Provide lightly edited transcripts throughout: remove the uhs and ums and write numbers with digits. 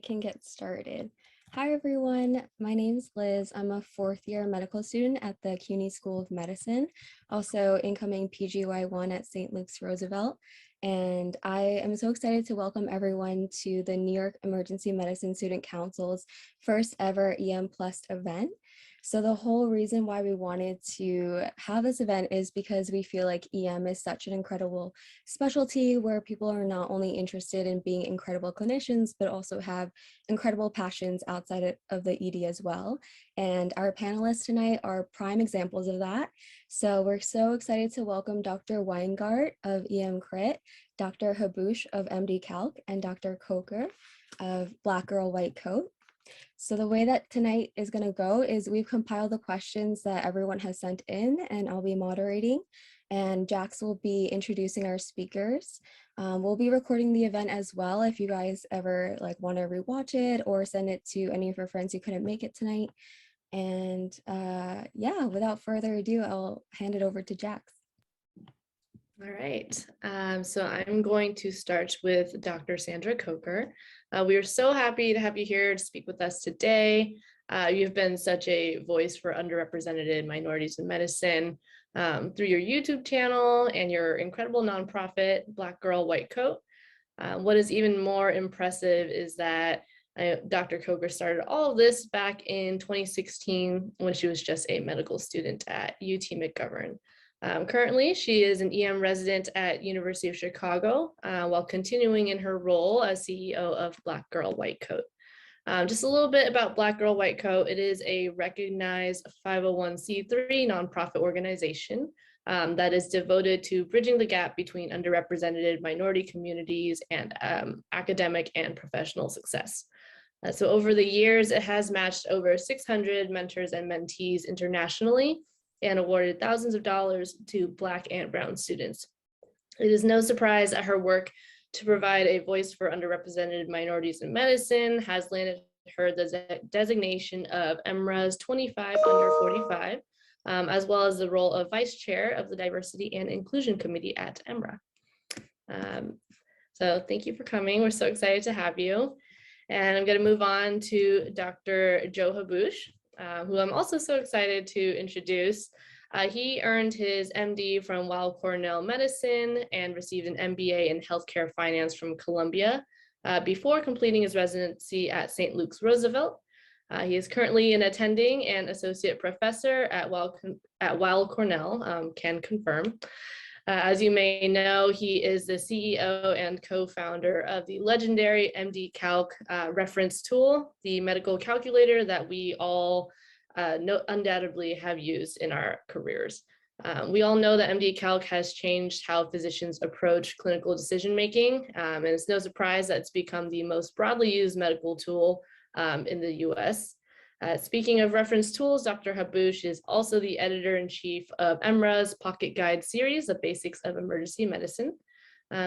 can get started. Hi, everyone. My name is Liz. I'm a fourth-year medical student at the CUNY School of Medicine, also incoming PGY1 at St. Luke's Roosevelt. And I am so excited to welcome everyone to the New York Emergency Medicine Student Council's first ever EM Plus event. So the whole reason why we wanted to have this event is because we feel like EM is such an incredible specialty where people are not only interested in being incredible clinicians, but also have incredible passions outside of the ED as well. And our panelists tonight are prime examples of that. So we're so excited to welcome Dr. Weingart of EMCRIT, Dr. Habboushe of MD Calc, and Dr. Coker of Black Girl, White Coat. So the way that tonight is going to go is we've compiled the questions that everyone has sent in, and I'll be moderating, and Jax will be introducing our speakers. We'll be recording the event as well if you guys ever want to rewatch it or send it to any of your friends who couldn't make it tonight. And yeah, without further ado, I'll hand it over to Jax. All right, so I'm going to start with Dr. Sandra Coker. We are so happy to have you here to speak with us today. You've been such a voice for underrepresented minorities in medicine through your YouTube channel and your incredible nonprofit, Black Girl, White Coat. What is even more impressive is that Dr. Coker started all of this back in 2016 when she was just a medical student at UT McGovern. Currently, she is an EM resident at University of Chicago while continuing in her role as CEO of Black Girl, White Coat. Just a little bit about Black Girl, White Coat. It is a recognized 501c3 nonprofit organization that is devoted to bridging the gap between underrepresented minority communities and academic and professional success. So over the years, it has matched over 600 mentors and mentees internationally and awarded thousands of dollars to Black and Brown students. It is no surprise that her work to provide a voice for underrepresented minorities in medicine has landed her the designation of EMRA's 25 under 45, as well as the role of vice chair of the Diversity and Inclusion Committee at EMRA. So thank you for coming. We're so excited to have you. And I'm going to move on to Dr. Joe Habboushe, who I'm also so excited to introduce. He earned his MD from Weill Cornell Medicine and received an MBA in healthcare finance from Columbia before completing his residency at St. Luke's Roosevelt. He is currently an attending and associate professor at Weill Cornell, can confirm. As you may know, he is the CEO and co-founder of the legendary MD Calc reference tool, the medical calculator that we all undoubtedly have used in our careers. We all know that MD Calc has changed how physicians approach clinical decision-making, and it's no surprise that it's become the most broadly used medical tool in the US. Speaking of reference tools, Dr. Habboushe is also the editor-in-chief of EMRA's Pocket Guide series, The Basics of Emergency Medicine.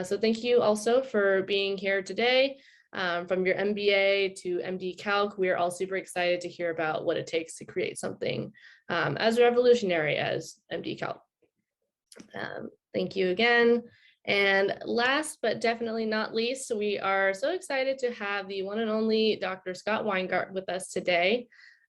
So thank you also for being here today. From your MBA to MD Calc, we are all super excited to hear about what it takes to create something as revolutionary as MD Calc. Thank you again. And last but definitely not least, we are so excited to have the one and only Dr. Scott Weingart with us today.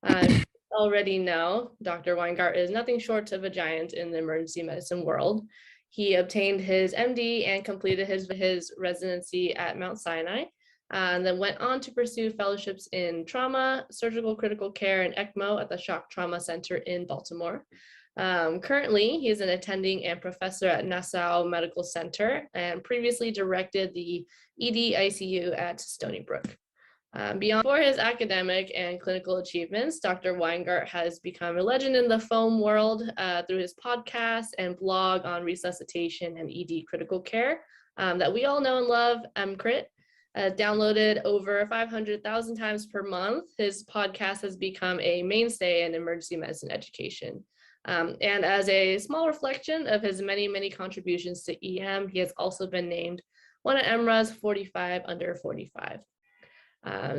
You already know, Dr. Weingart is nothing short of a giant in the emergency medicine world. He obtained his MD and completed his residency at Mount Sinai, and then went on to pursue fellowships in trauma, surgical critical care, and ECMO at the Shock Trauma Center in Baltimore. Currently, he is an attending and professor at Nassau Medical Center and previously directed the ED ICU at Stony Brook. Beyond his academic and clinical achievements, Dr. Weingart has become a legend in the foam world through his podcast and blog on resuscitation and ED critical care that we all know and love, EMCRIT. Downloaded over 500,000 times per month, his podcast has become a mainstay in emergency medicine education. And as a small reflection of his many, many contributions to EM, he has also been named one of EMRA's 45 under 45.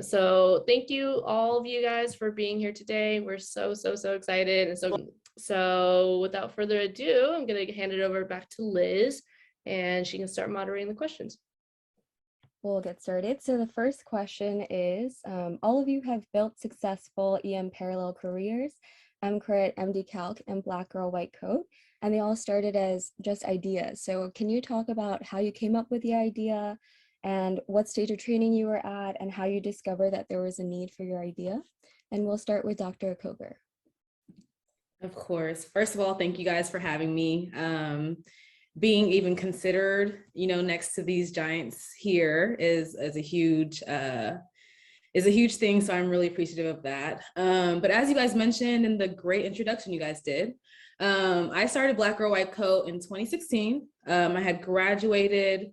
So thank you all of you guys for being here today. We're so excited. And so without further ado, I'm going to hand it over back to Liz and she can start moderating the questions. We'll get started. So the first question is, all of you have built successful EM parallel careers, EMCRIT, MD Calc, and Black Girl White Coat, and they all started as just ideas. So can you talk about how you came up with the idea and what stage of training you were at and how you discovered that there was a need for your idea? And we'll start with Dr. Coker. Of course. First of all, thank you guys for having me. Being even considered, next to these giants here is a huge thing. So I'm really appreciative of that. But as you guys mentioned in the great introduction you guys did, I started Black Girl White Coat in 2016. I had graduated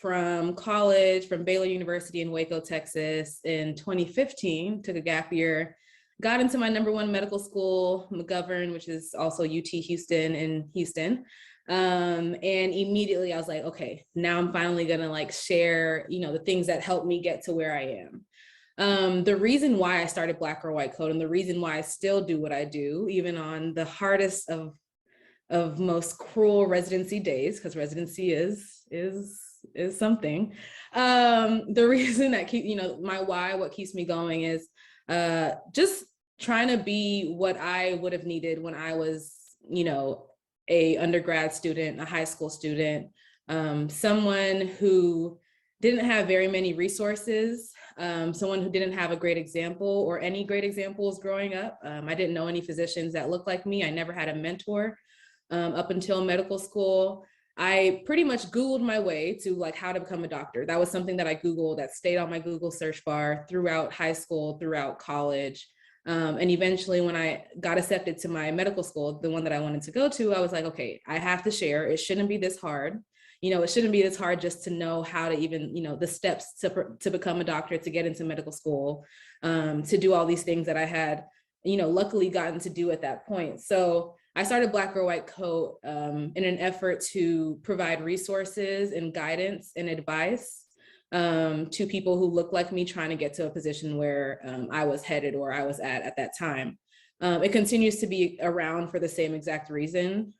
from college from Baylor University in Waco, Texas in 2015, took a gap year, got into my #1 medical school, McGovern, which is also UT Houston in Houston. And immediately I was like, okay, now I'm finally gonna share, the things that helped me get to where I am. The reason why I started Black Girl White Coat and the reason why I still do what I do, even on the hardest of most cruel residency days, because residency is something. The reason that my why, what keeps me going is just trying to be what I would have needed when I was, a undergrad student, a high school student, someone who didn't have very many resources, someone who didn't have a great example or any great examples growing up. I didn't know any physicians that looked like me. I never had a mentor up until medical school. I pretty much Googled my way to how to become a doctor. That was something that I Googled, that stayed on my Google search bar throughout high school, throughout college. And eventually when I got accepted to my medical school, the one that I wanted to go to, I was like, okay, I have to share. It shouldn't be this hard. It shouldn't be this hard just to know how to even, the steps to become a doctor, to get into medical school, to do all these things that I had, luckily gotten to do at that point. So I started Black Girl White Coat in an effort to provide resources and guidance and advice to people who look like me trying to get to a position where I was headed or I was at that time. It continues to be around for the same exact reason.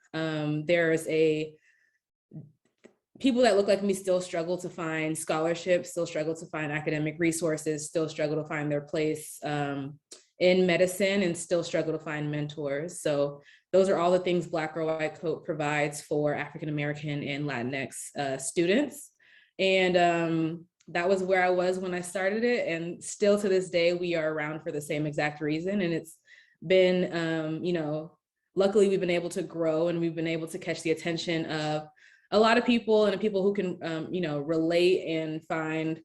People that look like me still struggle to find scholarships, still struggle to find academic resources, still struggle to find their place in medicine, and still struggle to find mentors. So those are all the things Black Girl White Coat provides for African-American and Latinx students. And that was where I was when I started it. And still to this day, we are around for the same exact reason. And it's been, luckily we've been able to grow and we've been able to catch the attention of a lot of people and people who can, relate and find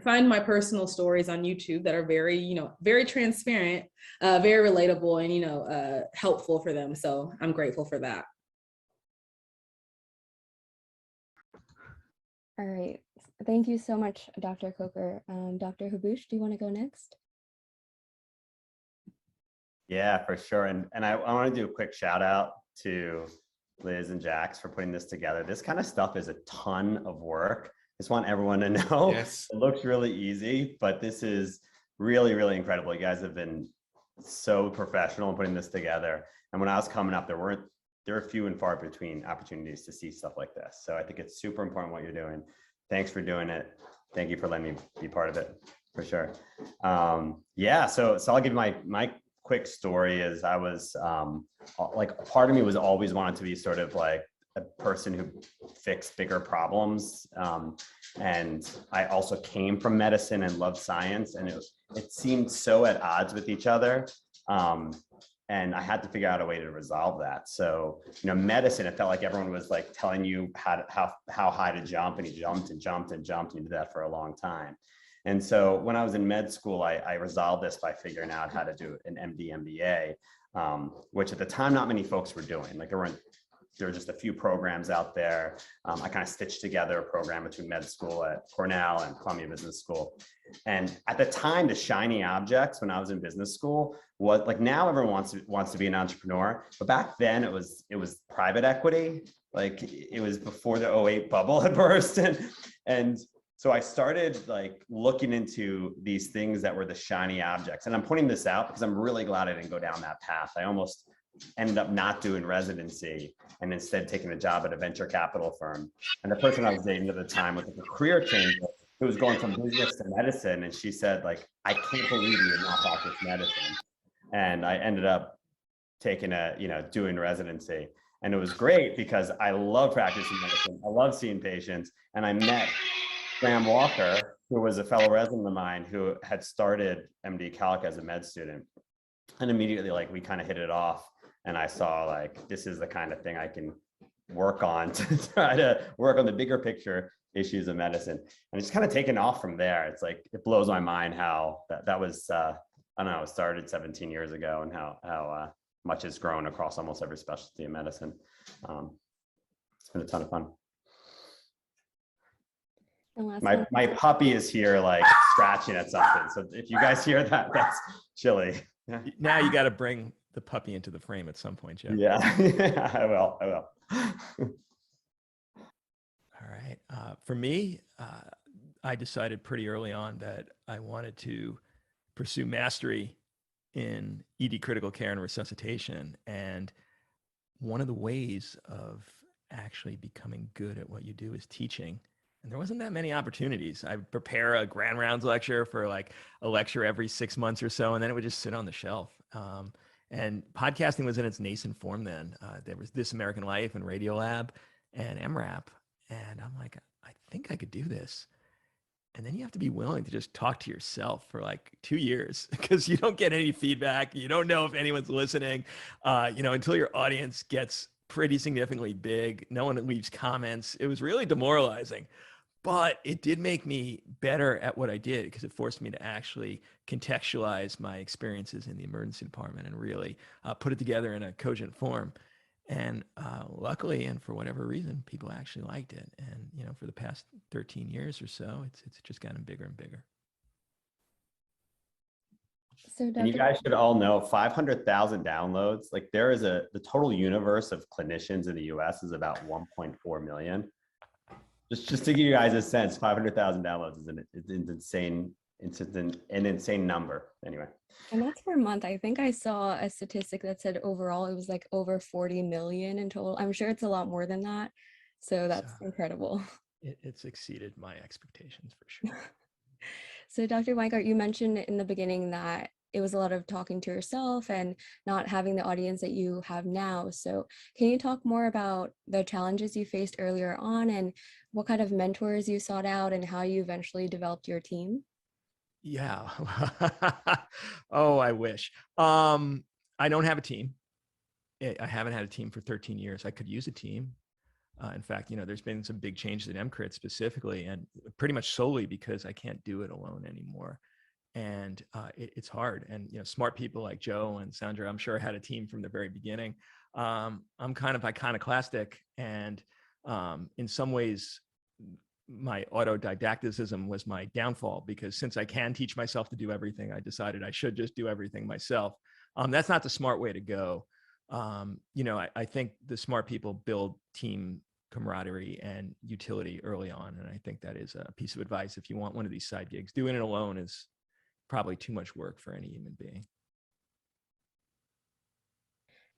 my personal stories on YouTube that are very, very transparent, very relatable and, helpful for them. So I'm grateful for that. All right. Thank you so much, Dr. Coker. Dr. Habboushe, do you want to go next? Yeah, for sure. And I want to do a quick shout out to Liz and Jax for putting this together. This kind of stuff is a ton of work. Just want everyone to know. Yes. It looks really easy, but this is really, really incredible. You guys have been so professional in putting this together. And when I was coming up, there are few and far between opportunities to see stuff like this. So I think it's super important what you're doing. Thanks for doing it. Thank you for letting me be part of it, for sure. Yeah, so I'll give my quick story. Is I was part of me was always wanted to be sort of like a person who fixed bigger problems. And I also came from medicine and loved science, and it seemed so at odds with each other. And I had to figure out a way to resolve that. So, medicine, it felt like everyone was telling you how high to jump, and you jumped and jumped and jumped, and you did that for a long time. And so when I was in med school, I resolved this by figuring out how to do an MD MBA, which at the time, not many folks were doing. There were just a few programs out there. I kind of stitched together a program between med school at Cornell and Columbia Business School. And at the time, the shiny objects when I was in business school was now everyone wants to be an entrepreneur, but back then it was private equity. It was before the 2008 bubble had burst, and so I started looking into these things that were the shiny objects. And I'm pointing this out because I'm really glad I didn't go down that path. I almost ended up not doing residency and instead taking a job at a venture capital firm. And the person I was dating at the time was like a career changer who was going from business to medicine. And she said, like, I can't believe you did not practice medicine. And I ended up taking doing residency. And it was great because I love practicing medicine. I love seeing patients. And I met Graham Walker, who was a fellow resident of mine who had started MD Calc as a med student. And immediately, like, we kind of hit it off. And I saw, like, this is the kind of thing I can work on to try to work on the bigger picture issues of medicine. And it's kind of taken off from there. It's like, it blows my mind how that was, I don't know, it started 17 years ago, and how much has grown across almost every specialty in medicine. It's been a ton of fun. My puppy is here, like, scratching at something. So if you guys hear that, that's Chili. Yeah. Now you got to bring the puppy into the frame at some point, Jeff. Yeah, I will. All right. For me, I decided pretty early on that I wanted to pursue mastery in ED critical care and resuscitation. And one of the ways of actually becoming good at what you do is teaching. And there wasn't that many opportunities. I would prepare a grand rounds lecture for like a lecture every 6 months or so, and then it would just sit on the shelf. And podcasting was in its nascent form then. There was This American Life and Radiolab and MRAP. And I'm like, I think I could do this. And then you have to be willing to just talk to yourself for like 2 years because you don't get any feedback. You don't know if anyone's listening, until your audience gets pretty significantly big. No one leaves comments. It was really demoralizing. But it did make me better at what I did because it forced me to actually contextualize my experiences in the emergency department and really put it together in a cogent form. And luckily, and for whatever reason, people actually liked it. And, for the past 13 years or so, it's just gotten bigger and bigger. So and you guys should all know 500,000 downloads. Like, the total universe of clinicians in the US is about 1.4 million. Just to give you guys a sense, 500,000 downloads is an insane. It's an insane number. Anyway. And that's per month. I think I saw a statistic that said overall it was like over 40 million in total. I'm sure it's a lot more than that. So that's incredible. It's exceeded my expectations for sure. So Dr. Weingart, you mentioned in the beginning that it was a lot of talking to yourself and not having the audience that you have now. So can you talk more about the challenges you faced earlier on and what kind of mentors you sought out and how you eventually developed your team? Yeah. Oh, I wish. I don't have a team. I haven't had a team for 13 years. I could use a team. In fact, there's been some big changes at EMCRIT specifically, and pretty much solely because I can't do it alone anymore. And it's hard. And, smart people like Joe and Sandra, I'm sure had a team from the very beginning. I'm kind of iconoclastic, and in some ways, my autodidacticism was my downfall because since I can teach myself to do everything, I decided I should just do everything myself. That's not the smart way to go. I think the smart people build team camaraderie and utility early on. And I think that is a piece of advice. If you want one of these side gigs, doing it alone is probably too much work for any human being.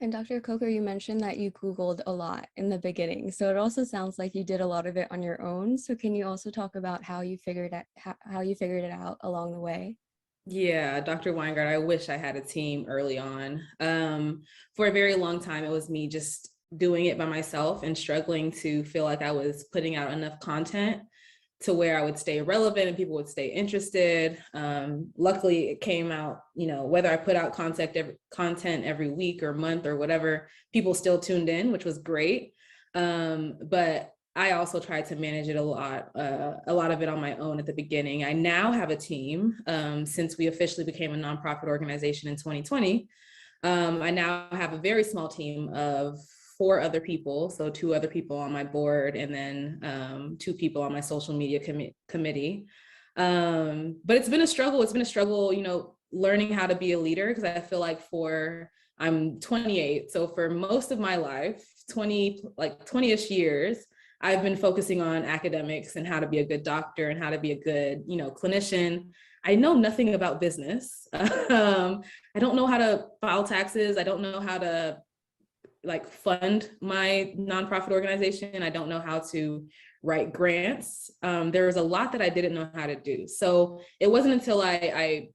And Dr. Coker, you mentioned that you Googled a lot in the beginning. So it also sounds like you did a lot of it on your own. So can you also talk about how you figured it out along the way? Yeah, Dr. Weingart, I wish I had a team early on. For a very long time, it was me just doing it by myself and struggling to feel like I was putting out enough content to where I would stay relevant and people would stay interested. Luckily, it came out, whether I put out content every week or month or whatever, people still tuned in, which was great. But I also tried to manage it a lot of it on my own at the beginning. I now have a team since we officially became a nonprofit organization in 2020. I now have a very small team of 4 other people. So 2 other people on my board and then 2 people on my social media committee. But it's been a struggle. It's been a struggle, learning how to be a leader, because I feel like I'm 28. So for most of my life, 20-ish years, I've been focusing on academics and how to be a good doctor and how to be a good, clinician. I know nothing about business. I don't know how to file taxes. I don't know how to like fund my nonprofit organization. I don't know how to write grants. There was a lot that I didn't know how to do. So it wasn't until I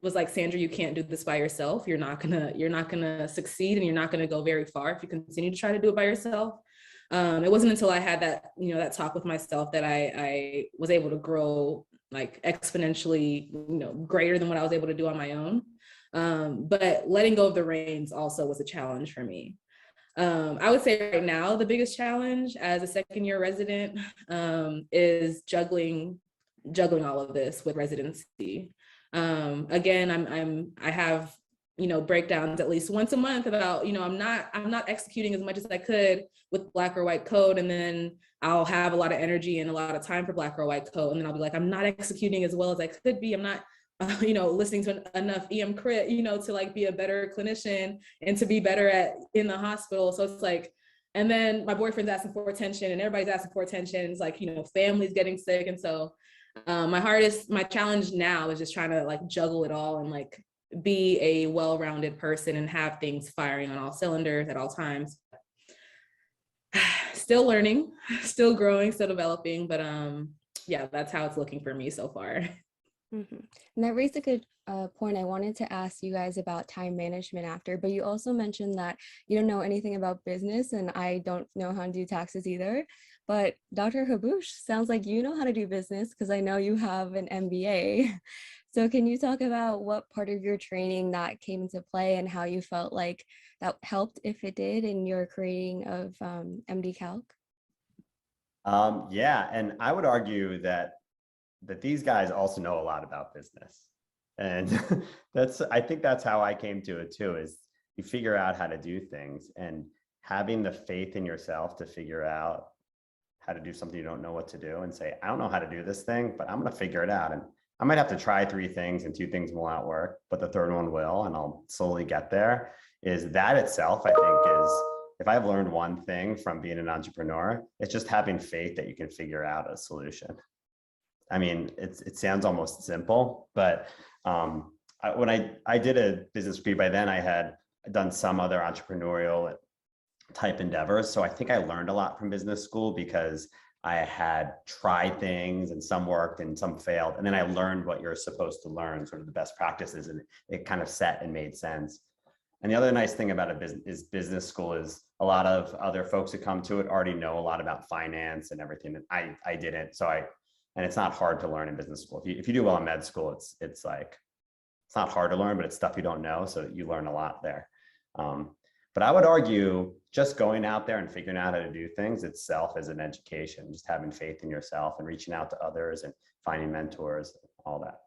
was like, Sandra, you can't do this by yourself. You're not gonna succeed, and you're not gonna go very far if you continue to try to do it by yourself. It wasn't until I had that, that talk with myself that I was able to grow like exponentially, greater than what I was able to do on my own. But letting go of the reins also was a challenge for me. I would say right now, the biggest challenge as a second year resident is juggling all of this with residency. Again, I have, breakdowns at least once a month about, I'm not executing as much as I could with Black or White code. And then I'll have a lot of energy and a lot of time for Black or White code. And then I'll be like, I'm not executing as well as I could be. I'm not, listening to enough EMCRIT, to like be a better clinician and to be better in the hospital. So it's like, and then my boyfriend's asking for attention and everybody's asking for attention. It's like, family's getting sick. And so my challenge now is just trying to like juggle it all and like be a well-rounded person and have things firing on all cylinders at all times. Still learning, still growing, still developing, but yeah, that's how it's looking for me so far. Mm-hmm. And that raised a good point. I wanted to ask you guys about time management after, but you also mentioned that you don't know anything about business, and I don't know how to do taxes either. But Dr. Habboushe, sounds like you know how to do business because I know you have an MBA. So can you talk about what part of your training that came into play and how you felt like that helped, if it did, in your creating of MD Calc? Yeah, and I would argue that these guys also know a lot about business. And I think that's how I came to it too, is you figure out how to do things, and having the faith in yourself to figure out how to do something you don't know what to do and say, I don't know how to do this thing, but I'm going to figure it out. And I might have to try 3 things and 2 things will not work, but the third one will, and I'll slowly get there. Is that itself, I think, is, if I've learned one thing from being an entrepreneur, it's just having faith that you can figure out a solution. I mean, it sounds almost simple, but when I did a business degree, by then I had done some other entrepreneurial type endeavors. So I think I learned a lot from business school because I had tried things and some worked and some failed. And then I learned what you're supposed to learn, sort of the best practices, and it kind of set and made sense. And the other nice thing about business school is a lot of other folks who come to it already know a lot about finance and everything that I didn't. And it's not hard to learn in business school. If you do well in med school, it's not hard to learn, but it's stuff you don't know. So you learn a lot there. But I would argue just going out there and figuring out how to do things itself is an education, just having faith in yourself and reaching out to others and finding mentors, all that.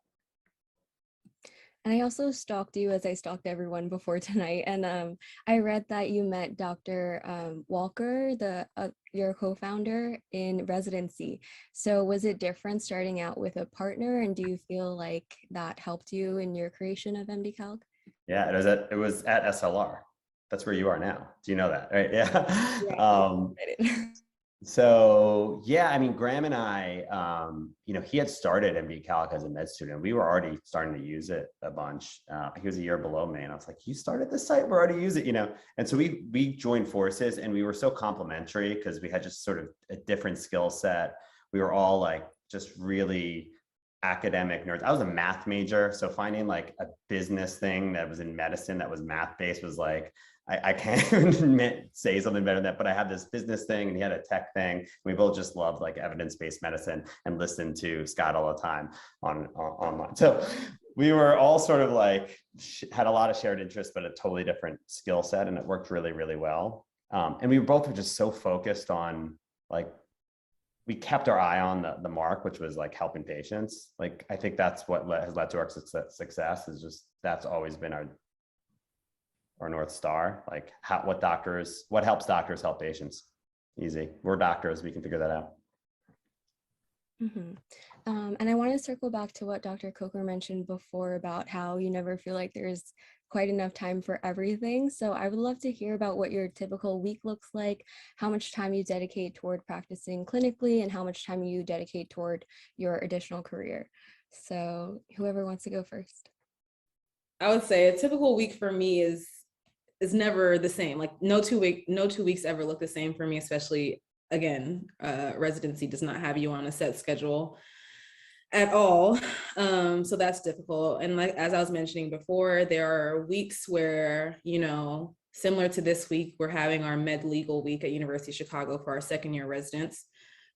And I also stalked you, as I stalked everyone before tonight. And I read that you met Dr. Walker, your co-founder, in residency. So was it different starting out with a partner? And do you feel like that helped you in your creation of MD Calc? Yeah, it was at SLR. That's where you are now. Do you know that? Right? Yeah. So yeah, I mean, Graham and I, he had started MD Calc as a med student. We were already starting to use it a bunch. He was a year below me, and I was like, "You started this site, we're already using it," And so we joined forces, and we were so complementary because we had just sort of a different skill set. We were all like just really academic nerds. I was a math major, so finding like a business thing that was in medicine that was math based was like, I can't even say something better than that, but I had this business thing and he had a tech thing. We both just loved like evidence-based medicine and listened to Scott all the time online. So we were all sort of like, had a lot of shared interests, but a totally different skill set, and it worked really, really well. And we both were just so focused on like, we kept our eye on the mark, which was like helping patients. Like, I think that's what has led to our success, is just, that's always been our North Star. Like what helps doctors help patients. Easy. We're doctors, we can figure that out. Mm-hmm. And I want to circle back to what Dr. Coker mentioned before about how you never feel like there's quite enough time for everything. So I would love to hear about what your typical week looks like, how much time you dedicate toward practicing clinically, and how much time you dedicate toward your additional career. So whoever wants to go first. I would say a typical week for me is never the same. Like no two weeks ever look the same for me, especially again, residency does not have you on a set schedule at all. So that's difficult. And like, as I was mentioning before, there are weeks where, you know, similar to this week, we're having our med legal week at University of Chicago for our second year residents,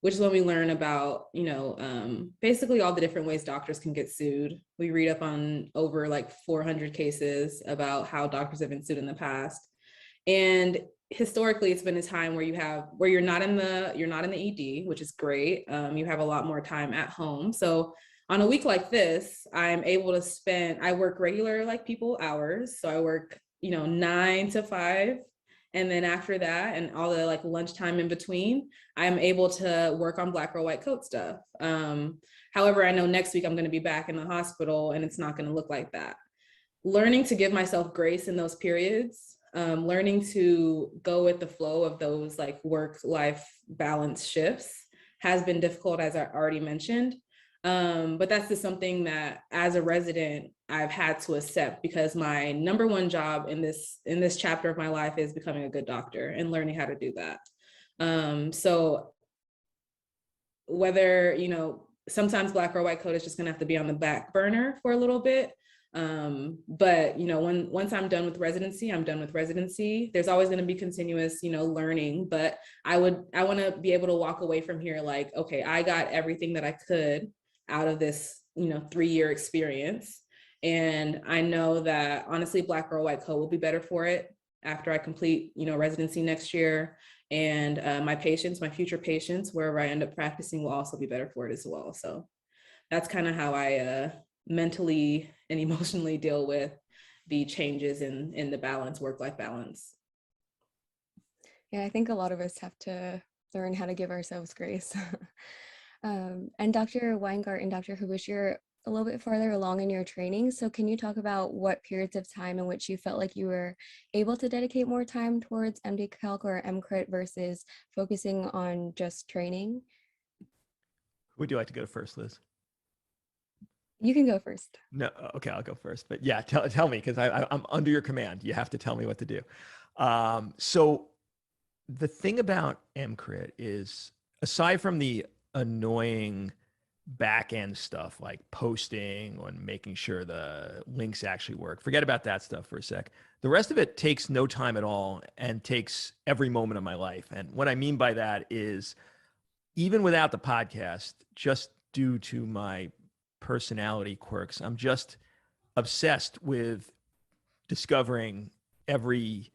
which is when we learn about, you know, basically all the different ways doctors can get sued. We read up on over like 400 cases about how doctors have been sued in the past. And historically, it's been a time where you're not in the ED, which is great. You have a lot more time at home. So on a week like this, I'm able to I work regular like people hours. So I work, you know, 9 to 5. And then after that, and all the like lunchtime in between, I'm able to work on Black Girl White Coat stuff. However, I know next week I'm going to be back in the hospital and it's not going to look like that. Learning to give myself grace in those periods, learning to go with the flow of those like work-life balance shifts has been difficult, as I already mentioned. But that's just something that as a resident, I've had to accept, because my number one job in this chapter of my life is becoming a good doctor and learning how to do that. So whether, you know, sometimes Black Girl White Coat is just gonna have to be on the back burner for a little bit. But you know, once I'm done with residency, I'm done with residency. There's always going to be continuous, you know, learning, but I want to be able to walk away from here like, okay, I got everything that I could out of this, you know, 3-year experience. And I know that honestly, Black Girl White Coat will be better for it after I complete, you know, residency next year. And my future patients, wherever I end up practicing, will also be better for it as well. So that's kind of how I mentally and emotionally deal with the changes in the balance, work-life balance. Yeah, I think a lot of us have to learn how to give ourselves grace. And Dr. Weingart and Dr. Habboushe, you're a little bit farther along in your training. So can you talk about what periods of time in which you felt like you were able to dedicate more time towards MD Calc or EMCRIT versus focusing on just training? Would you like to go first, Liz? You can go first. No, okay, I'll go first. But yeah, tell me, because I'm under your command. You have to tell me what to do. So the thing about EMCRIT is, aside from the annoying back end stuff like posting and making sure the links actually work, forget about that stuff for a sec. The rest of it takes no time at all and takes every moment of my life. And what I mean by that is, even without the podcast, just due to my personality quirks, I'm just obsessed with discovering every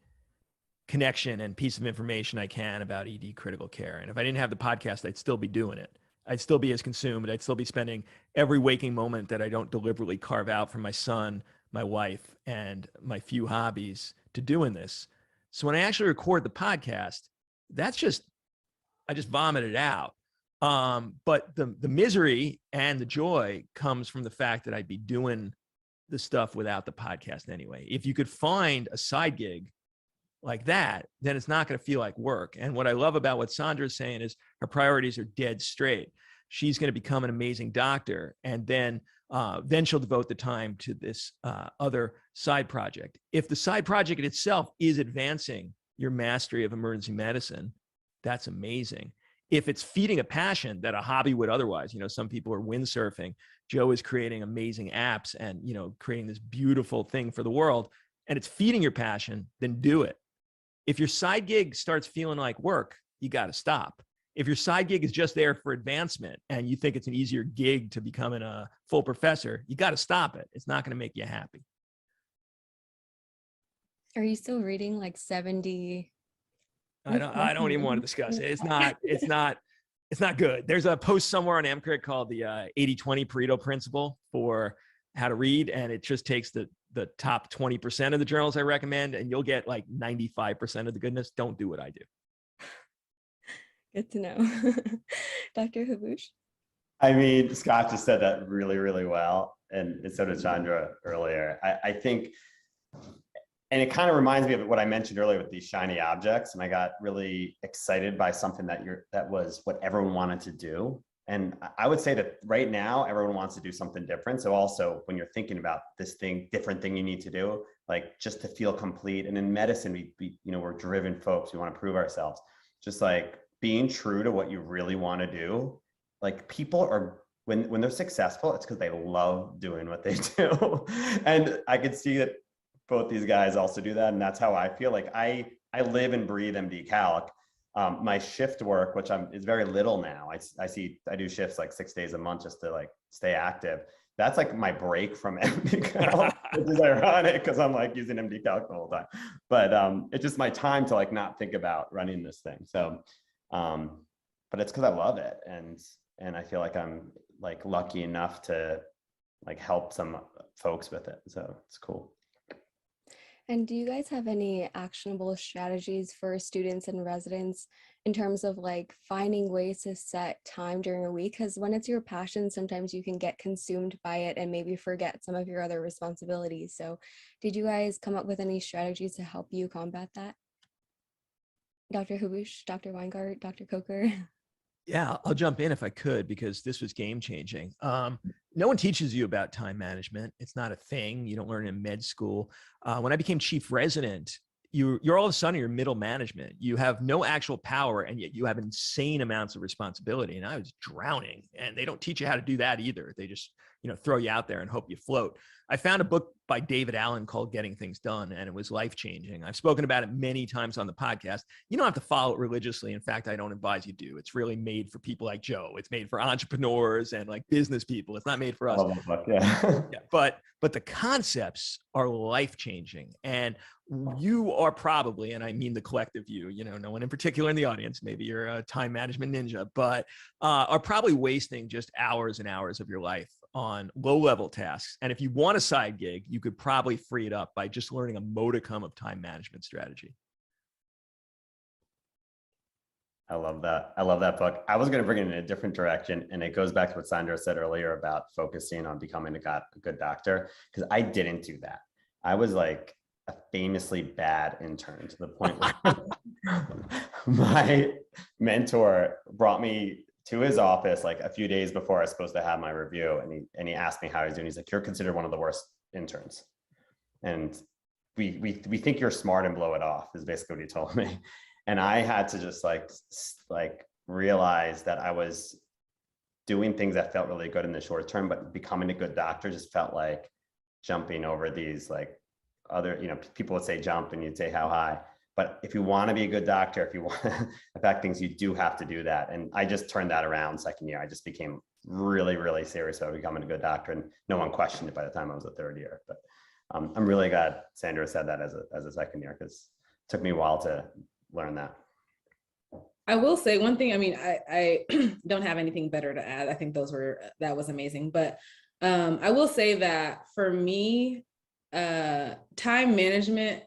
connection and piece of information I can about ED critical care. And if I didn't have the podcast, I'd still be doing it. I'd still be as consumed. I'd still be spending every waking moment that I don't deliberately carve out from my son, my wife, and my few hobbies to doing this. So when I actually record the podcast, I just vomit it out. But the misery and the joy comes from the fact that I'd be doing the stuff without the podcast anyway. If you could find a side gig like that, then it's not going to feel like work. And what I love about what Sandra is saying is her priorities are dead straight. She's going to become an amazing doctor, and then she'll devote the time to this other side project. If the side project itself is advancing your mastery of emergency medicine, that's amazing. If it's feeding a passion that a hobby would otherwise, you know, some people are windsurfing. Joe is creating amazing apps and, you know, creating this beautiful thing for the world, and it's feeding your passion, then do it. If your side gig starts feeling like work, you got to stop. If your side gig is just there for advancement and you think it's an easier gig to becoming a full professor, you got to stop it. It's not going to make you happy. Are you still reading like 70? I don't even want to discuss it. It's not good. There's a post somewhere on EMCRIT called the 80-20 Pareto principle for how to read. And it just takes the top 20% of the journals I recommend, and you'll get like 95% of the goodness. Don't do what I do. Good to know. Dr. Habboushe? I mean, Scott just said that really, really well. And so did Sandra earlier. I think, and it kind of reminds me of what I mentioned earlier with these shiny objects. And I got really excited by something that was what everyone wanted to do. And I would say that right now, everyone wants to do something different. So also when you're thinking about this different thing you need to do, like just to feel complete. And in medicine, we're driven folks, we want to prove ourselves. Just like being true to what you really want to do. Like people are, when they're successful, it's because they love doing what they do. And I could see that both these guys also do that. And that's how I feel. Like I live and breathe MD Calc. My shift work, which is very little now. I do shifts like 6 days a month just to like stay active. That's like my break from MD Calc, which is ironic because I'm like using MD Calc the whole time. But it's just my time to like not think about running this thing. So, but it's because I love it, and I feel like I'm like lucky enough to like help some folks with it. So it's cool. And do you guys have any actionable strategies for students and residents in terms of like finding ways to set time during a week? Because when it's your passion, sometimes you can get consumed by it and maybe forget some of your other responsibilities. So did you guys come up with any strategies to help you combat that? Dr. Habboushe, Dr. Weingart, Dr. Coker? Yeah, I'll jump in if I could, because this was game changing. No one teaches you about time management. It's not a thing. You don't learn in med school. When I became chief resident, you're all of a sudden you're middle management. You have no actual power, and yet you have insane amounts of responsibility. And I was drowning, and they don't teach you how to do that either. They just, throw you out there and hope you float. I found a book by David Allen called Getting Things Done, and it was life-changing. I've spoken about it many times on the podcast. You don't have to follow it religiously. In fact, I don't advise you do. It's really made for people like Joe. It's made for entrepreneurs and like business people. It's not made for us. Yeah. Yeah, but the concepts are life-changing. And you are probably, and I mean the collective you, no one in particular in the audience, maybe you're a time management ninja, but are probably wasting just hours and hours of your life on low-level tasks. And if you want a side gig, you could probably free it up by just learning a modicum of time management strategy. I love that. I love that book. I was going to bring it in a different direction. And it goes back to what Sandra said earlier about focusing on becoming a good doctor, because I didn't do that. I was like a famously bad intern to the point where my mentor brought me to his office like a few days before I was supposed to have my review. And he asked me how I was doing. He's like, "You're considered one of the worst interns. And we think you're smart and blow it off," is basically what he told me. And I had to just like realize that I was doing things that felt really good in the short term, but becoming a good doctor just felt like jumping over these like other, people would say jump and you'd say how high. But if you want to be a good doctor, if you want to affect things, you do have to do that. And I just turned that around second year. I just became really, really serious about becoming a good doctor, and no one questioned it by the time I was a third year. But I'm really glad Sandra said that as a second year, because it took me a while to learn that. I will say one thing. I mean, I don't have anything better to add. I think that was amazing. But I will say that for me, time management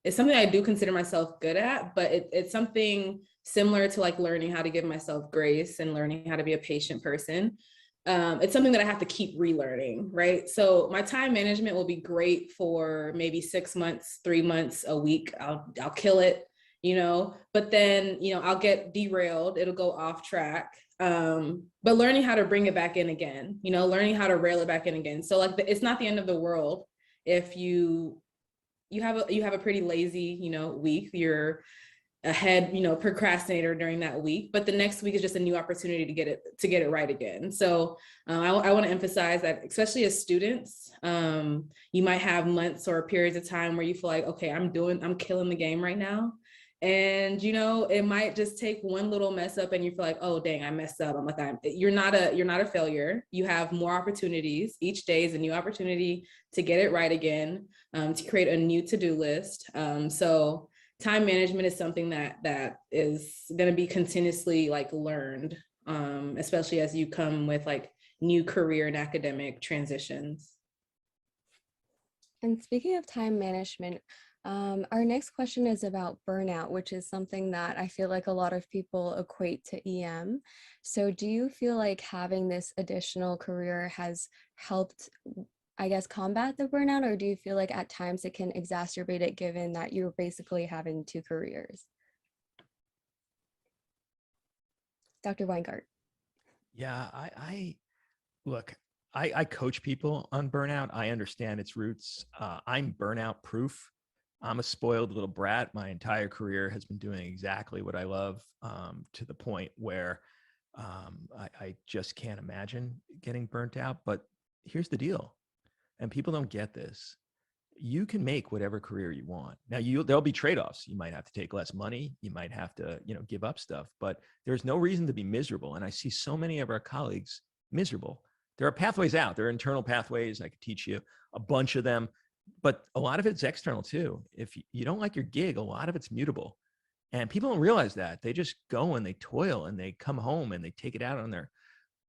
is something I do consider myself good at, but it's something similar to like learning how to give myself grace and learning how to be a patient person. It's something that I have to keep relearning, right? So my time management will be great for maybe 6 months, 3 months, a week. I'll kill it, but then, I'll get derailed. It'll go off track. But learning how to bring it back in again, learning how to rail it back in again. So like it's not the end of the world if you have a pretty lazy, week. You're ahead, procrastinator during that week, but the next week is just a new opportunity to get it right again. So I want to emphasize that, especially as students, you might have months or periods of time where you feel like, okay, I'm killing the game right now. And, it might just take one little mess up and you feel like, oh, dang, I messed up. I'm like, you're not a failure. You have more opportunities. Each day is a new opportunity to get it right again, to create a new to-do list. So time management is something that is going to be continuously like learned, especially as you come with like new career and academic transitions. And speaking of time management, our next question is about burnout, which is something that I feel like a lot of people equate to EM. So do you feel like having this additional career has helped, I guess, combat the burnout, or do you feel like at times it can exacerbate it given that you're basically having two careers? Dr. Weingart. Yeah, I look, I coach people on burnout. I understand its roots. I'm burnout proof. I'm a spoiled little brat. My entire career has been doing exactly what I love, to the point where I just can't imagine getting burnt out. But here's the deal, and people don't get this. You can make whatever career you want. Now, there'll be trade-offs. You might have to take less money. You might have to, give up stuff, but there's no reason to be miserable. And I see so many of our colleagues miserable. There are pathways out. There are internal pathways. I could teach you a bunch of them, but a lot of it's external too. If you don't like your gig, a lot of it's mutable. And people don't realize that. They just go and they toil and they come home and they take it out on their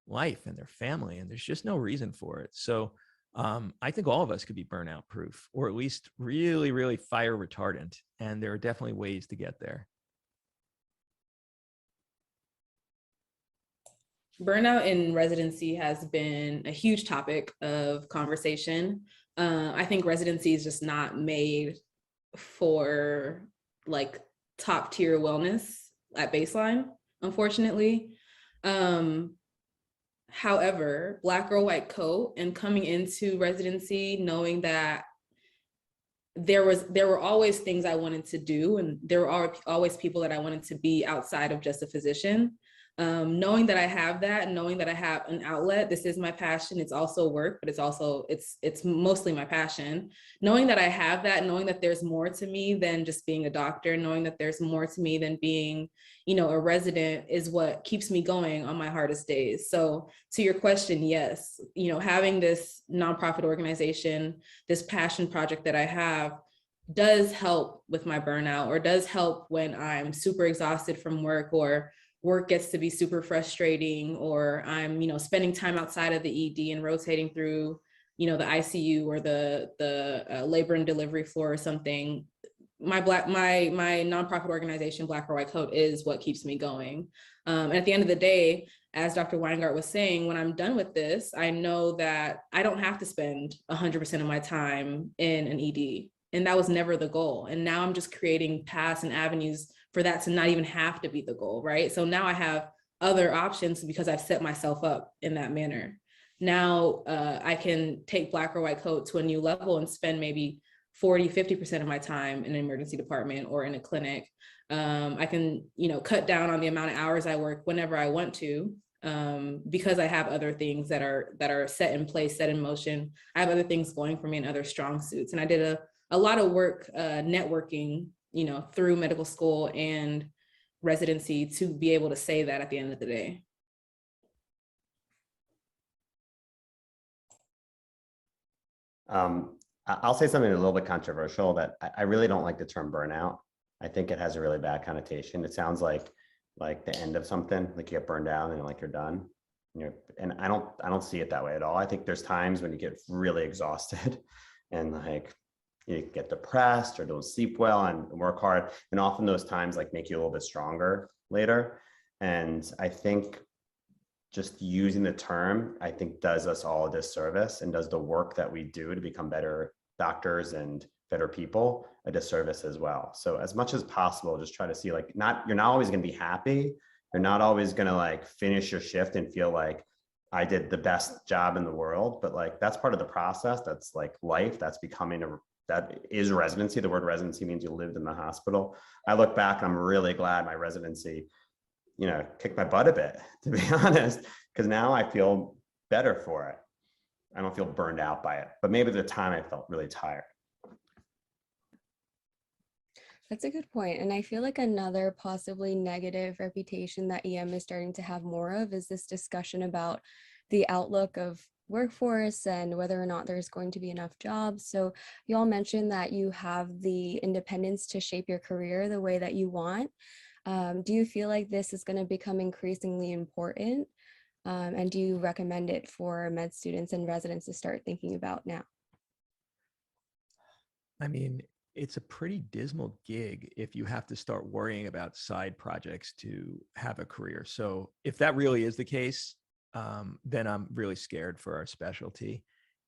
life and their family. And there's just no reason for it. So I think all of us could be burnout proof, or at least really, really fire retardant. And there are definitely ways to get there. Burnout in residency has been a huge topic of conversation. I think residency is just not made for like top tier wellness at baseline, unfortunately. However, Black Girl White Coat, and coming into residency knowing that there were always things I wanted to do, and there were always people that I wanted to be outside of just a physician. Knowing that I have that, knowing that I have an outlet, this is my passion. It's also work, but it's mostly my passion. Knowing that I have that, knowing that there's more to me than just being a doctor, knowing that there's more to me than being, a resident, is what keeps me going on my hardest days. So to your question, yes, having this nonprofit organization, this passion project that I have, does help with my burnout, or does help when I'm super exhausted from work, or work gets to be super frustrating, or I'm, spending time outside of the ED and rotating through, the ICU or the labor and delivery floor or something. My nonprofit organization, Black Girl White Coat, is what keeps me going. And at the end of the day, as Dr. Weingart was saying, when I'm done with this, I know that I don't have to spend 100% of my time in an ED. And that was never the goal. And now I'm just creating paths and avenues for that to not even have to be the goal, right? So now I have other options because I've set myself up in that manner. Now I can take Black or White Coat to a new level and spend maybe 40-50% of my time in an emergency department or in a clinic. I can, cut down on the amount of hours I work whenever I want to, because I have other things that are set in place, set in motion. I have other things going for me and other strong suits. And I did a lot of work networking, through medical school and residency to be able to say that at the end of the day. I'll say something a little bit controversial, that I really don't like the term burnout. I think it has a really bad connotation. It sounds like the end of something, like you get burned out and like you're done. And I don't see it that way at all. I think there's times when you get really exhausted and like you get depressed or don't sleep well and work hard. And often those times like make you a little bit stronger later. And I think just using the term, I think, does us all a disservice, and does the work that we do to become better doctors and better people a disservice as well. So as much as possible, just try to see you're not always going to be happy. You're not always going to like finish your shift and feel like I did the best job in the world, but like that's part of the process. That's like life. That is residency. The word residency means you lived in the hospital. I look back, I'm really glad my residency, kicked my butt a bit, to be honest, because now I feel better for it. I don't feel burned out by it, but maybe at the time I felt really tired. That's a good point. And I feel like another possibly negative reputation that EM is starting to have more of is this discussion about the outlook of workforce and whether or not there's going to be enough jobs. So you all mentioned that you have the independence to shape your career the way that you want. Do you feel like this is going to become increasingly important? And do you recommend it for med students and residents to start thinking about now? I mean, it's a pretty dismal gig if you have to start worrying about side projects to have a career. So if that really is the case, then I'm really scared for our specialty.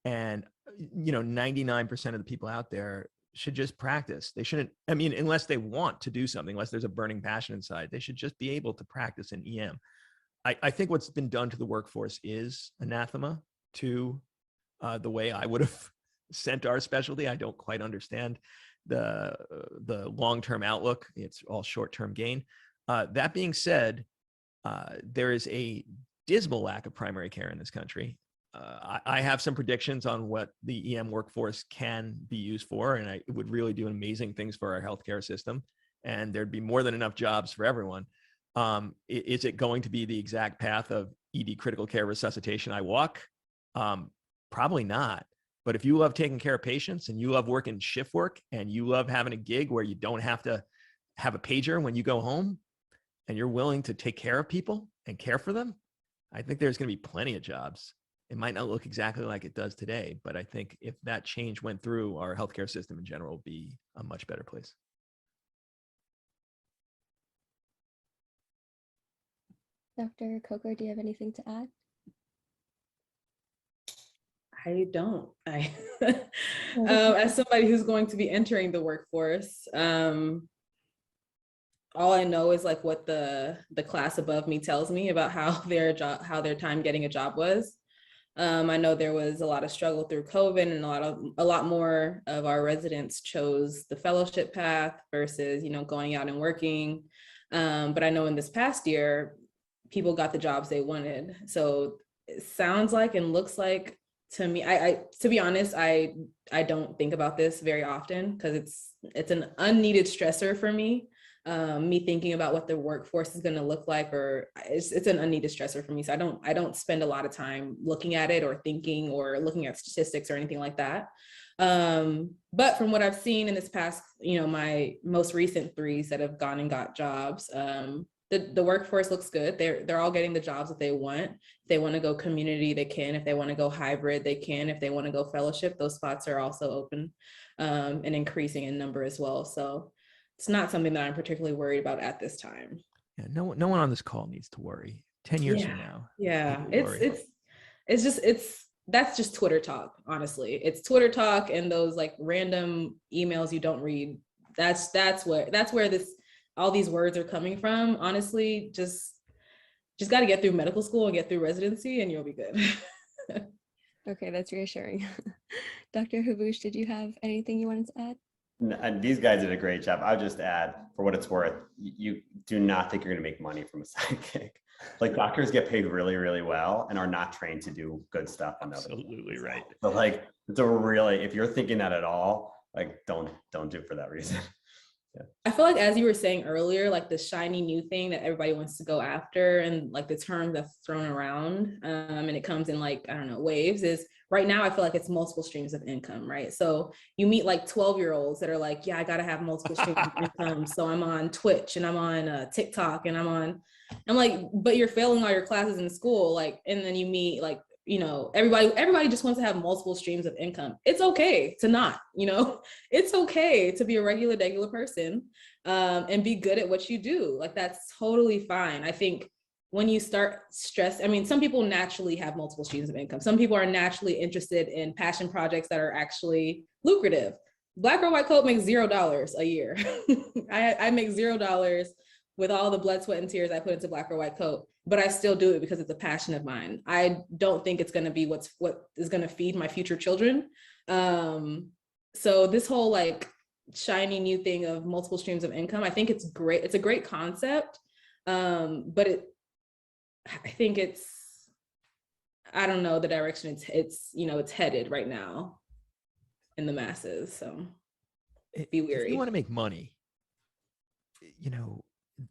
And, 99% of the people out there should just practice. They shouldn't, unless they want to do something, unless there's a burning passion inside, they should just be able to practice in EM. I think what's been done to the workforce is anathema to the way I would have sent our specialty. I don't quite understand the long-term outlook. It's all short-term gain. That being said, there is a dismal lack of primary care in this country. I have some predictions on what the EM workforce can be used for, and it would really do amazing things for our healthcare system. And there'd be more than enough jobs for everyone. Is it going to be the exact path of ED critical care resuscitation I walk? Probably not. But if you love taking care of patients and you love working shift work and you love having a gig where you don't have to have a pager when you go home and you're willing to take care of people and care for them, I think there's going to be plenty of jobs. It might not look exactly like it does today, but I think if that change went through, our healthcare system in general would be a much better place. Dr. Coker, do you have anything to add? I don't. As somebody who's going to be entering the workforce, all I know is like what the class above me tells me about how their time getting a job was. I know there was a lot of struggle through COVID, and a lot more of our residents chose the fellowship path versus, going out and working. But I know in this past year, people got the jobs they wanted. So it sounds like and looks like to me, to be honest, I don't think about this very often because it's an unneeded stressor for me. Me thinking about what the workforce is going to look like, or it's an unneeded stressor for me. So I don't spend a lot of time looking at it or thinking or looking at statistics or anything like that. But from what I've seen in this past, my most recent 3s that have gone and got jobs, the workforce looks good. They're all getting the jobs that they want. If they want to go community, they can. If they want to go hybrid, they can. If they want to go fellowship, those spots are also open and increasing in number as well. So it's not something that I'm particularly worried about at this time. Yeah, no one on this call needs to worry. 10 years from now. Yeah, that's just Twitter talk, honestly. It's Twitter talk and those like random emails you don't read. That's where all these words are coming from. Honestly, just got to get through medical school and get through residency and you'll be good. Okay, that's reassuring. Dr. Habboushe, did you have anything you wanted to add? And these guys did a great job. I'll just add, for what it's worth, you do not think you're going to make money from a side gig. Like doctors get paid really, really well and are not trained to do good stuff. Absolutely right. So like, it's a really, if you're thinking that at all, like don't do it for that reason. Yeah. I feel like, as you were saying earlier, like the shiny new thing that everybody wants to go after and like the term that's thrown around and it comes in like, I don't know, waves is right now. I feel like it's multiple streams of income, right? So you meet like 12-year-olds that are like, yeah, I got to have multiple streams of income. So I'm on Twitch and I'm on TikTok and I'm like, but you're failing all your classes in school. Like, and then you meet like, everybody just wants to have multiple streams of income. It's okay to not, it's okay to be a regular person and be good at what you do. Like, that's totally fine. I think when you start some people naturally have multiple streams of income. Some people are naturally interested in passion projects that are actually lucrative. Black Girl White Coat makes $0 a year. I make $0 with all the blood, sweat, and tears I put into Black Girl White Coat, but I still do it because it's a passion of mine. I don't think it's going to be what is going to feed my future children. So this whole like shiny new thing of multiple streams of income, I think it's great. It's a great concept, but I think I don't know the direction it's headed right now in the masses. So be wary. If you want to make money,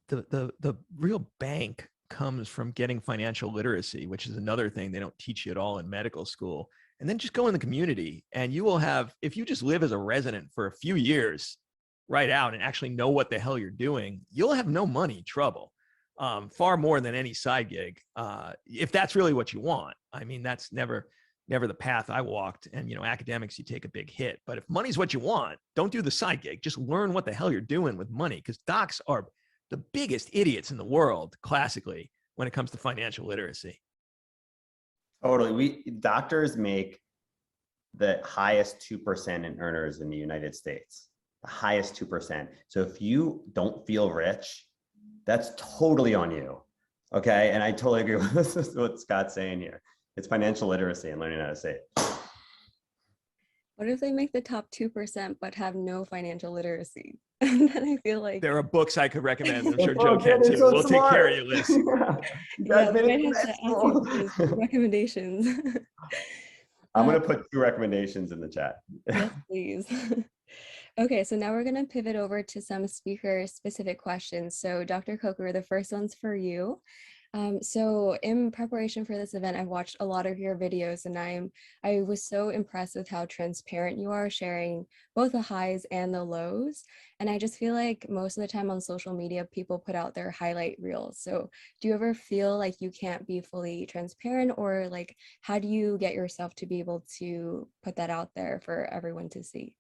the real bank comes from getting financial literacy, which is another thing they don't teach you at all in medical school. And then just go in the community and you will have, if you just live as a resident for a few years right out and actually know what the hell you're doing, you'll have no money trouble, far more than any side gig. If that's really what you want. I mean, that's never the path I walked. And, academics, you take a big hit, but if money's what you want, don't do the side gig. Just learn what the hell you're doing with money, because docs are the biggest idiots in the world, classically, when it comes to financial literacy. Totally. Doctors make the highest 2% in earners in the United States, the highest 2%. So if you don't feel rich, that's totally on you. Okay, and I totally agree with what Scott's saying here. It's financial literacy and learning how to save. What if they make the top 2% but have no financial literacy? And then I feel like there are books I could recommend. I'm sure Oh, Joe can they're too. so We'll take care of smart. you, Liz. You yeah, guys we made it might to have to med ask you school. for those recommendations. I'm gonna put 2 recommendations in the chat. Yes, please. Okay, so now we're going to pivot over to some speaker specific questions. So Dr. Coker, the first one's for you. So in preparation for this event, I've watched a lot of your videos and I was so impressed with how transparent you are, sharing both the highs and the lows. And I just feel like most of the time on social media, people put out their highlight reels. So do you ever feel like you can't be fully transparent, or like, how do you get yourself to be able to put that out there for everyone to see?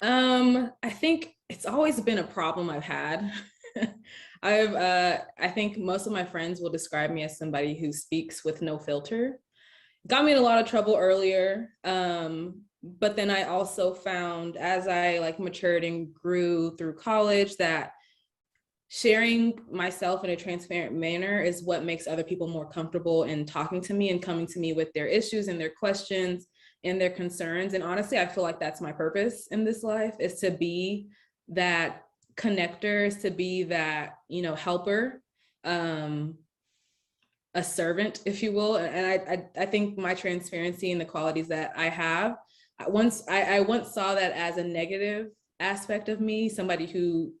I think it's always been a problem I've had. I think most of my friends will describe me as somebody who speaks with no filter. Got me in a lot of trouble earlier. But then I also found, as I like matured and grew through college, that sharing myself in a transparent manner is what makes other people more comfortable in talking to me and coming to me with their issues and their questions and their concerns. And honestly, I feel like that's my purpose in this life, is to be that connector, is to be that, you know, helper, a servant, if you will. And I think my transparency and the qualities that I have, I once saw that as a negative aspect of me, somebody who,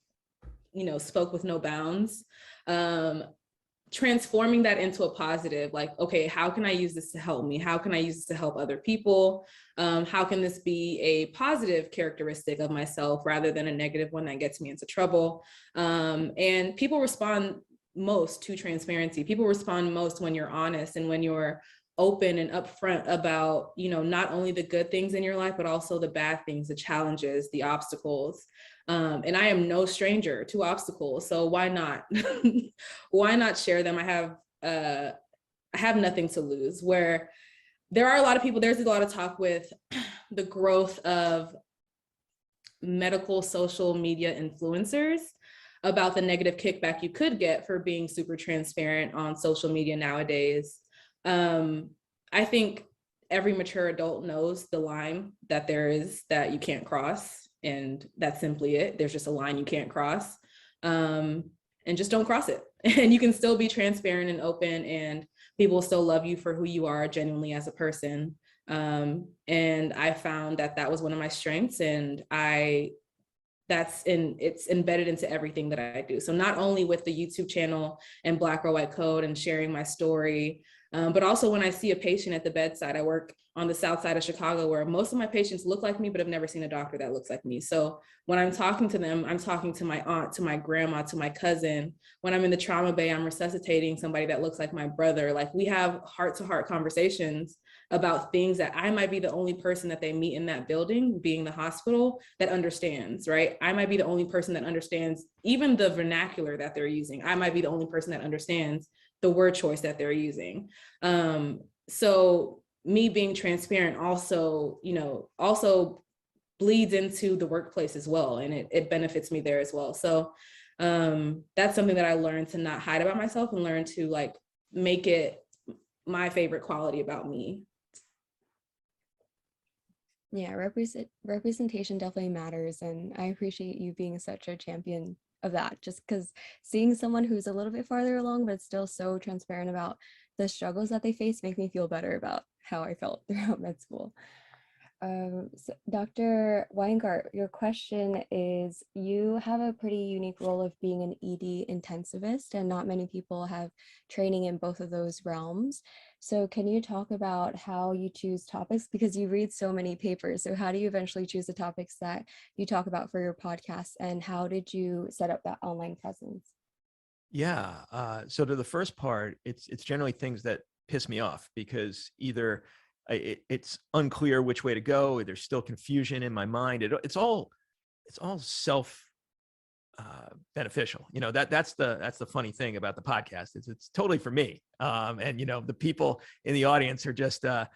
you know, spoke with no bounds. Transforming that into a positive, like, okay, how can I use this to help me? How can I use this to help other people? How can this be a positive characteristic of myself rather than a negative one that gets me into trouble? And people respond most to transparency. People respond most when you're honest and when you're open and upfront about, you know, not only the good things in your life, but also the bad things, the challenges, the obstacles. And I am no stranger to obstacles, so why not? Why not share them? I have nothing to lose. Where there are a lot of people, there's a lot of talk with the growth of medical social media influencers about the negative kickback you could get for being super transparent on social media nowadays. I think every mature adult knows the line that there is that you can't cross. And that's simply it. There's just a line you can't cross, and just don't cross it. And you can still be transparent and open, and people will still love you for who you are genuinely as a person. And I found that that was one of my strengths, and it's embedded into everything that I do. So not only with the YouTube channel and Black or White Code and sharing my story, but also when I see a patient at the bedside. I work on the south side of Chicago, where most of my patients look like me, but have never seen a doctor that looks like me. So when I'm talking to them, I'm talking to my aunt, to my grandma, to my cousin. When I'm in the trauma bay, I'm resuscitating somebody that looks like my brother. Like, we have heart-to-heart conversations about things that I might be the only person that they meet in that building, being the hospital, that understands, right? I might be the only person that understands even the vernacular that they're using. I might be the only person that understands the word choice that they're using. So me being transparent also, you know, also bleeds into the workplace as well. And it benefits me there as well. So that's something that I learned to not hide about myself, and learn to like make it my favorite quality about me. Yeah, representation definitely matters. And I appreciate you being such a champion of that, just because seeing someone who's a little bit farther along, but still so transparent about the struggles that they face, make me feel better about how I felt throughout med school. So Dr. Weingart, your question is, you have a pretty unique role of being an ED intensivist, and not many people have training in both of those realms. So can you talk about how you choose topics? Because you read so many papers. So how do you eventually choose the topics that you talk about for your podcast? And how did you set up that online presence? Yeah. So to the first part, it's generally things that piss me off, because either it's unclear which way to go, there's still confusion in my mind. It's all self beneficial. You know, that's the funny thing about the podcast, is it's totally for me. And you know, the people in the audience are just a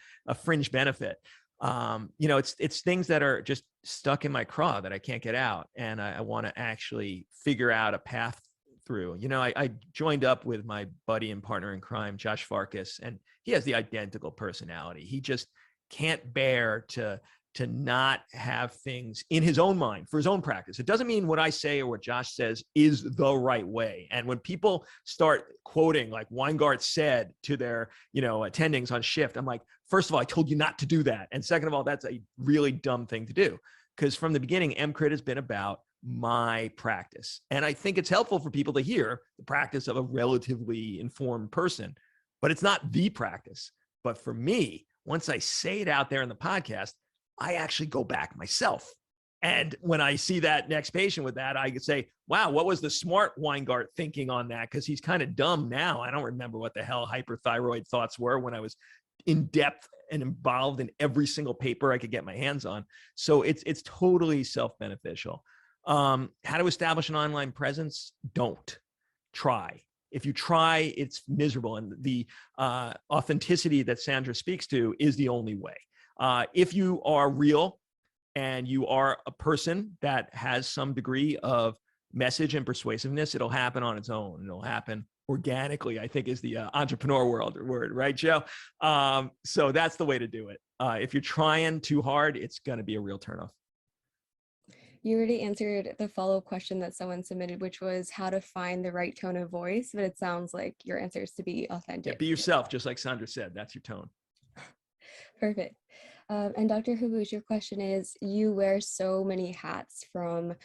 fringe benefit. You know, it's things that are just stuck in my craw that I can't get out, and I want to actually figure out a path through. You know, I joined up with my buddy and partner in crime, Josh Farkas, and he has the identical personality. He just can't bear to not have things in his own mind for his own practice. It doesn't mean what I say or what Josh says is the right way. And when people start quoting like Weingart said to their, attendings on shift, I'm like, first of all, I told you not to do that. And second of all, that's a really dumb thing to do. Because from the beginning, EMCRIT has been about my practice. And I think it's helpful for people to hear the practice of a relatively informed person, but it's not the practice. But for me, once I say it out there in the podcast, I actually go back myself. And when I see that next patient with that, I could say, wow, what was the smart Weingart thinking on that? Because he's kind of dumb now. I don't remember what the hell hyperthyroid thoughts were when I was in depth and involved in every single paper I could get my hands on. So it's totally self-beneficial. How to establish an online presence? Don't. Try. If you try, it's miserable. And the authenticity that Sandra speaks to is the only way. If you are real and you are a person that has some degree of message and persuasiveness, it'll happen on its own. It'll happen organically, I think is the entrepreneur word, right, Joe? So that's the way to do it. If you're trying too hard, it's going to be a real turnoff. You already answered the follow-up question that someone submitted, which was how to find the right tone of voice, but it sounds like your answer is to be authentic. Yeah, be yourself, just like Sandra said. That's your tone. Perfect. And Dr. Habboushe, your question is, you wear so many hats, from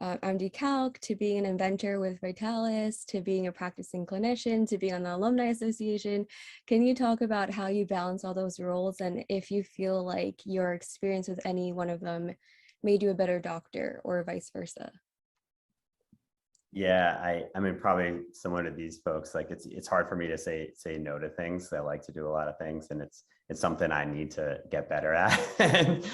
MD Calc to being an inventor with Vitalis, to being a practicing clinician, to being on the Alumni Association. Can you talk about how you balance all those roles, and if you feel like your experience with any one of them made you a better doctor or vice versa? Yeah, I mean, probably similar to these folks, like it's hard for me to say no to things. I like to do a lot of things, and it's something I need to get better at. And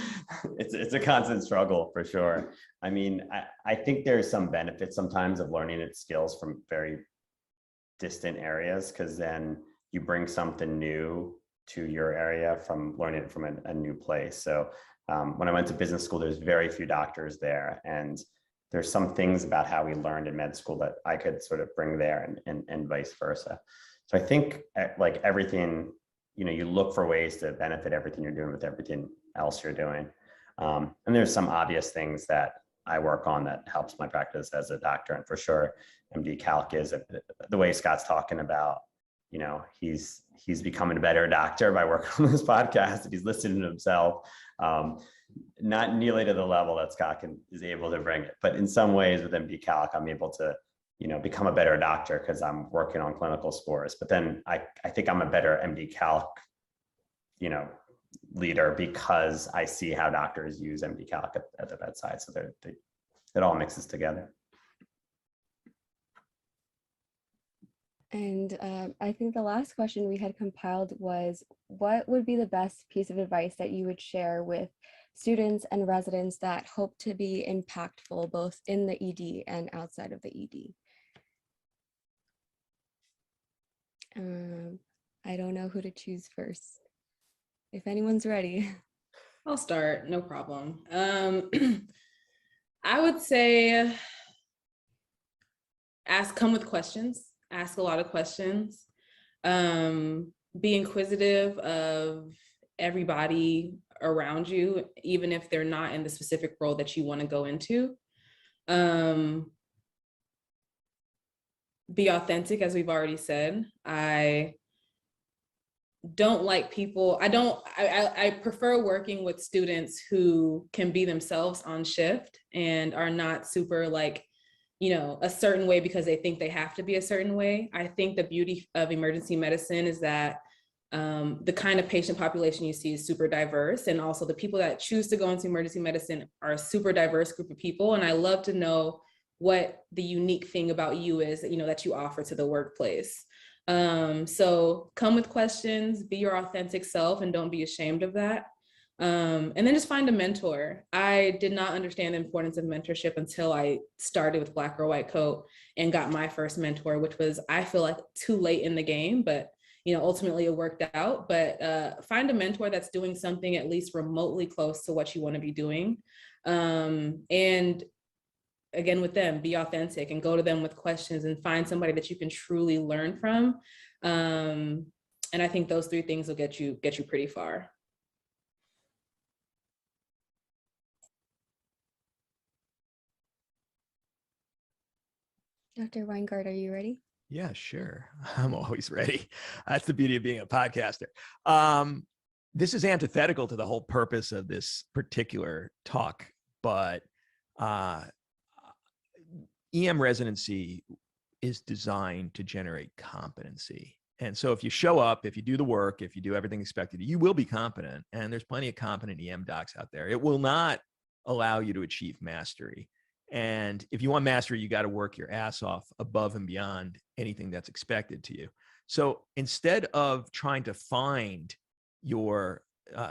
it's a constant struggle for sure. I mean, I think there's some benefits sometimes of learning its skills from very distant areas, because then you bring something new to your area from learning it from a new place. So when I went to business school, there's very few doctors there, and there's some things about how we learned in med school that I could sort of bring there, and vice versa. So I think like everything, you look for ways to benefit everything you're doing with everything else you're doing. And there's some obvious things that I work on that helps my practice as a doctor. And for sure, MD Calc is the way Scott's talking about, he's becoming a better doctor by working on this podcast, and he's listening to himself. Not nearly to the level that Scott is able to bring it, but in some ways with MD Calc, I'm able to, become a better doctor because I'm working on clinical scores. But then I think I'm a better MD Calc, leader, because I see how doctors use MD Calc at the bedside. So it all mixes together. And I think the last question we had compiled was, what would be the best piece of advice that you would share with students and residents that hope to be impactful both in the ED and outside of the ED? I don't know who to choose first. If anyone's ready. I'll start, no problem. I would say come with questions, ask a lot of questions, be inquisitive of everybody around you, even if they're not in the specific role that you want to go into. Be authentic, as we've already said. I don't like people, I prefer working with students who can be themselves on shift and are not super like, a certain way because they think they have to be a certain way. I think the beauty of emergency medicine is that the kind of patient population you see is super diverse. And also the people that choose to go into emergency medicine are a super diverse group of people. And I love to know what the unique thing about you is, that you offer to the workplace. So come with questions, be your authentic self, and don't be ashamed of that. And then just find a mentor. I did not understand the importance of mentorship until I started with Black Girl White Coat and got my first mentor, which was, I feel like, too late in the game, but ultimately it worked out. But find a mentor that's doing something at least remotely close to what you want to be doing. And again, with them, be authentic and go to them with questions and find somebody that you can truly learn from. And I think those three things will get you pretty far. Dr. Weingart, are you ready? Yeah, sure. I'm always ready. That's the beauty of being a podcaster. This is antithetical to the whole purpose of this particular talk, but EM residency is designed to generate competency. And so if you show up, if you do the work, if you do everything expected, you will be competent. And there's plenty of competent EM docs out there. It will not allow you to achieve mastery. And if you want mastery, you got to work your ass off above and beyond anything that's expected to you. So instead of trying to find your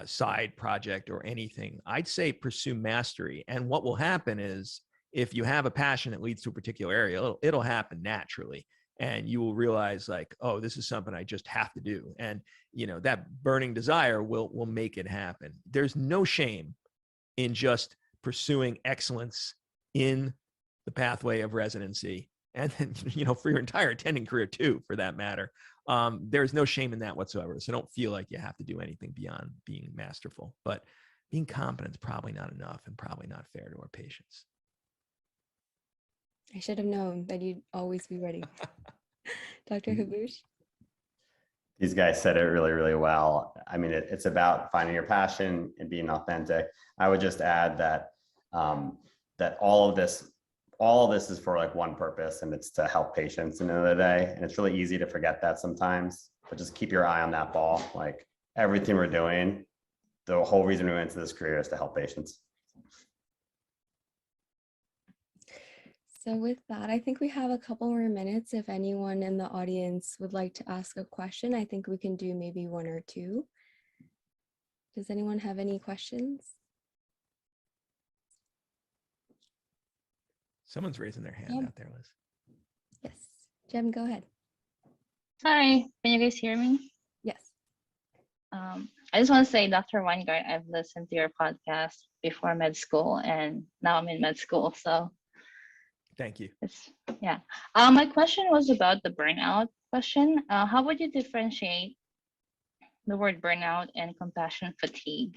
side project or anything, I'd say pursue mastery. And what will happen is, if you have a passion that leads to a particular area, it'll happen naturally. And you will realize like, oh, this is something I just have to do. And, you know, that burning desire will make it happen. There's no shame in just pursuing excellence in the pathway of residency. And then, you know, for your entire attending career too, for that matter. There's no shame in that whatsoever. So don't feel like you have to do anything beyond being masterful, but being competent is probably not enough and probably not fair to our patients. I should have known that you'd always be ready. Dr. Habboushe? These guys said it really, really well. I mean, it's about finding your passion and being authentic. I would just add that that all of this is for like one purpose, and it's to help patients in another day. And it's really easy to forget that sometimes, but just keep your eye on that ball. Like everything we're doing, the whole reason we went into this career is to help patients. So with that, I think we have a couple more minutes. If anyone in the audience would like to ask a question, I think we can do maybe one or two. Does anyone have any questions? Someone's raising their hand out there, Liz. Yes. Jem, go ahead. Hi, can you guys hear me? Yes. I just want to say, Dr. Weingart, I've listened to your podcast before med school, and now I'm in med school, so. Thank you. Yeah. My question was about the burnout question. How would you differentiate the word burnout and compassion fatigue?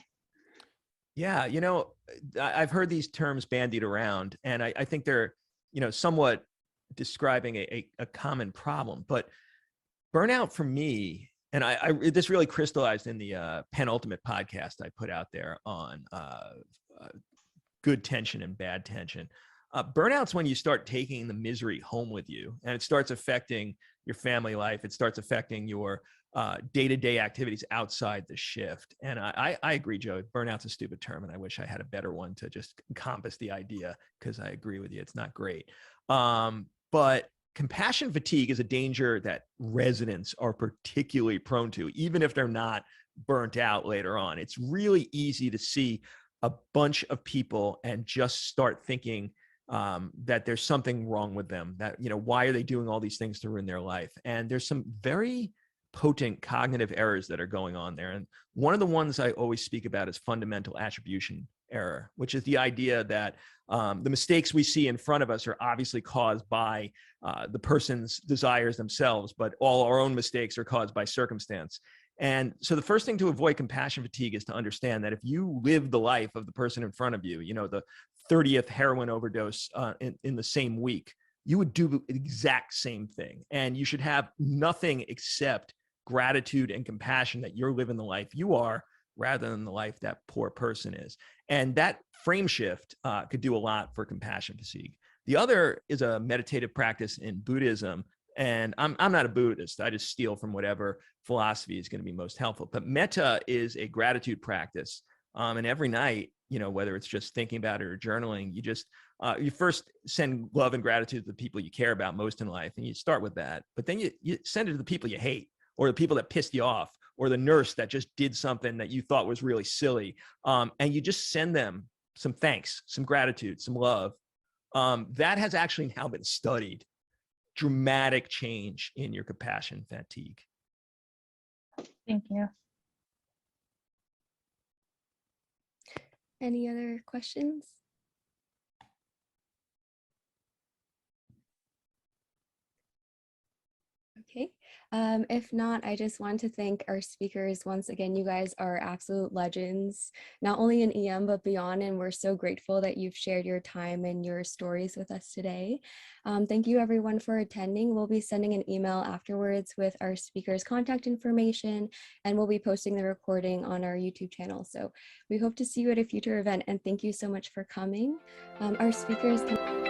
Yeah, you know, I've heard these terms bandied around, and I think they're, you know, somewhat describing a common problem. But burnout for me, and this really crystallized in the penultimate podcast I put out there on good tension and bad tension. Burnout's when you start taking the misery home with you, and it starts affecting your family life. It starts affecting your day-to-day activities outside the shift. And I agree, Joe, burnout's a stupid term, and I wish I had a better one to just encompass the idea, because I agree with you, it's not great. But compassion fatigue is a danger that residents are particularly prone to, even if they're not burnt out later on. It's really easy to see a bunch of people and just start thinking that there's something wrong with them, that, you know, why are they doing all these things to ruin their life? And there's some very potent cognitive errors that are going on there. And one of the ones I always speak about is fundamental attribution error, which is the idea that the mistakes we see in front of us are obviously caused by the person's desires themselves, but all our own mistakes are caused by circumstance. And so the first thing to avoid compassion fatigue is to understand that if you live the life of the person in front of you, you know, the 30th heroin overdose in the same week, you would do the exact same thing. And you should have nothing except gratitude and compassion that you're living the life you are, rather than the life that poor person is. And that frame shift could do a lot for compassion fatigue. The other is a meditative practice in Buddhism. And I'm not a Buddhist. I just steal from whatever philosophy is going to be most helpful. But metta is a gratitude practice. And every night, you know, whether it's just thinking about it or journaling, you just, you first send love and gratitude to the people you care about most in life. And you start with that. But then you send it to the people you hate, or the people that pissed you off, or the nurse that just did something that you thought was really silly. And you just send them some thanks, some gratitude, some love. That has actually now been studied. Dramatic change in your compassion fatigue. Thank you. Any other questions? If not, I just want to thank our speakers once again. You guys are absolute legends, not only in EM, but beyond. And we're so grateful that you've shared your time and your stories with us today. Thank you everyone for attending. We'll be sending an email afterwards with our speakers' contact information, and we'll be posting the recording on our YouTube channel. So we hope to see you at a future event, and thank you so much for coming. Our speakers can